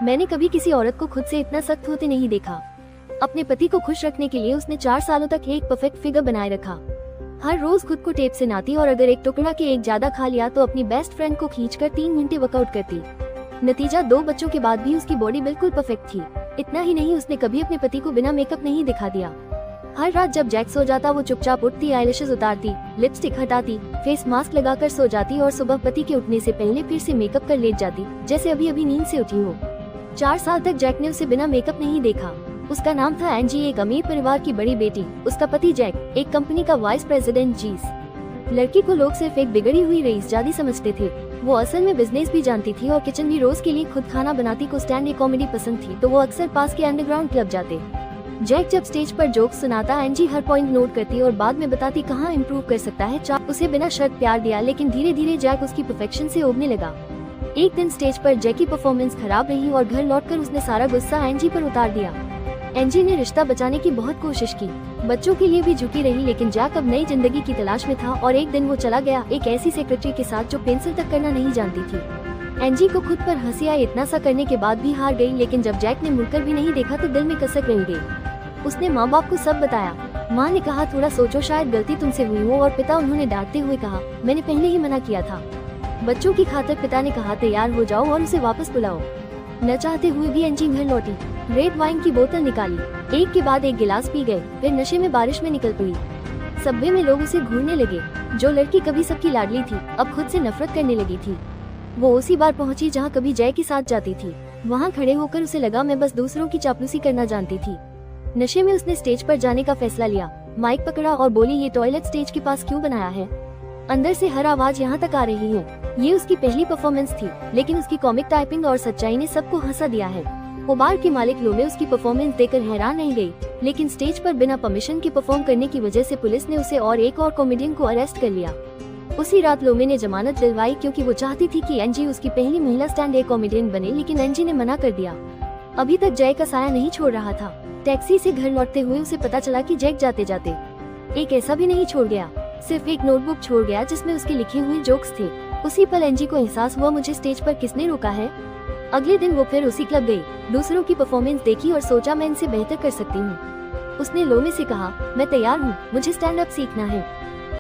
मैंने कभी किसी औरत को खुद से इतना सख्त होते नहीं देखा। अपने पति को खुश रखने के लिए उसने 4 सालों तक एक परफेक्ट फिगर बनाए रखा। हर रोज खुद को टेप से नाती और अगर एक टुकड़ा के एक ज्यादा खा लिया तो अपनी बेस्ट फ्रेंड को खींचकर 3 घंटे वर्कआउट करती। नतीजा 2 बच्चों के बाद भी उसकी बॉडी बिल्कुल परफेक्ट थी। इतना ही नहीं, उसने कभी अपने पति को बिना मेकअप नहीं दिखा दिया। हर रात जब जैक सो जाता वो चुपचाप उठती, आईलैशेस उतारती, लिपस्टिक हटाती, फेस मास्क लगाकर सो जाती और सुबह पति के उठने से पहले फिर से मेकअप कर लेट जाती जैसे अभी अभी नींद से उठी हो। 4 साल तक जैक ने उसे बिना मेकअप नहीं देखा। उसका नाम था एंजी, एक अमीर परिवार की बड़ी बेटी। उसका पति जैक एक कंपनी का वाइस प्रेसिडेंट। जीस लड़की को लोग सिर्फ एक बिगड़ी हुई रईसजादी समझते थे। वो असल में बिजनेस भी जानती थी और किचन भी रोज के लिए खुद खाना बनाती। को स्टैंड अप कॉमेडी पसंद थी तो वो अक्सर पास के अंडरग्राउंड क्लब जाते। जैक जब स्टेज पर जोक्स सुनाता, एंजी हर पॉइंट नोट करती और बाद में बताती कहाँ इम्प्रूव कर सकता है। उसे बिना शर्त प्यार दिया, लेकिन धीरे धीरे जैक उसकी परफेक्शन से उबने लगा। एक दिन स्टेज पर जैक की परफॉर्मेंस खराब रही और घर लौटकर उसने सारा गुस्सा एंजी पर उतार दिया। एंजी ने रिश्ता बचाने की बहुत कोशिश की, बच्चों के लिए भी झुकी रही, लेकिन जैक अब नई जिंदगी की तलाश में था और एक दिन वो चला गया एक ऐसी सेक्रेटरी के साथ जो पेंसिल तक करना नहीं जानती थी। एंजी को खुद पर हंसी आई, इतना सा करने के बाद भी हार गई, लेकिन जब जैक ने मुड़कर भी नहीं देखा तो दिल में कसक रह गई। उसने माँ बाप को सब बताया। माँ ने कहा थोड़ा सोचो, शायद गलती तुमसे हुई हो, और पिता उन्होंने डांटते हुए कहा मैंने पहले ही मना किया था। बच्चों की खातिर पिता ने कहा तैयार हो जाओ और उसे वापस बुलाओ। न चाहते हुए भी एंजी घर लौटी, रेड वाइन की बोतल निकाली, एक के बाद एक गिलास पी गए, फिर नशे में बारिश में निकल पड़ी। सबवे में लोग उसे घूरने लगे। जो लड़की कभी सबकी लाडली थी अब खुद से नफरत करने लगी थी। वो उसी बार पहुंची जहां कभी जय के साथ जाती थी। वहां खड़े होकर उसे लगा मैं बस दूसरों की चापलूसी करना जानती थी। नशे में उसने स्टेज पर जाने का फैसला लिया, माइक पकड़ा और बोली ये टॉयलेट स्टेज के पास क्यों बनाया है? अंदर से हर आवाज यहाँ तक आ रही है। ये उसकी पहली परफॉर्मेंस थी, लेकिन उसकी कॉमिक टाइपिंग और सच्चाई ने सबको हंसा दिया है। उबार के मालिक लोमे उसकी परफॉर्मेंस देखकर हैरान रह गई, लेकिन स्टेज पर बिना परमिशन के परफॉर्म करने की वजह से पुलिस ने उसे और एक और कॉमेडियन को अरेस्ट कर लिया। उसी रात लोमे ने जमानत दिलवाई क्योंकि वो चाहती थी कि एंजी उसकी पहली महिला स्टैंड अप कॉमेडियन बने, लेकिन एंजी ने मना कर दिया। अभी तक जय का साया नहीं छोड़ रहा था। टैक्सी से घर लौटते हुए उसे पता चला कि जैक जाते जाते एक ऐसा भी नहीं छोड़ गया, सिर्फ एक नोटबुक छोड़ गया जिसमें उसके लिखे हुए जोक्स थे। उसी पल एंजी को एहसास हुआ मुझे स्टेज पर किसने रोका है। अगले दिन वो फिर उसी क्लब गई, दूसरों की परफॉर्मेंस देखी और सोचा मैं इनसे बेहतर कर सकती हूँ। उसने लोमे से कहा मैं तैयार हूँ, मुझे स्टैंड अप सीखना है।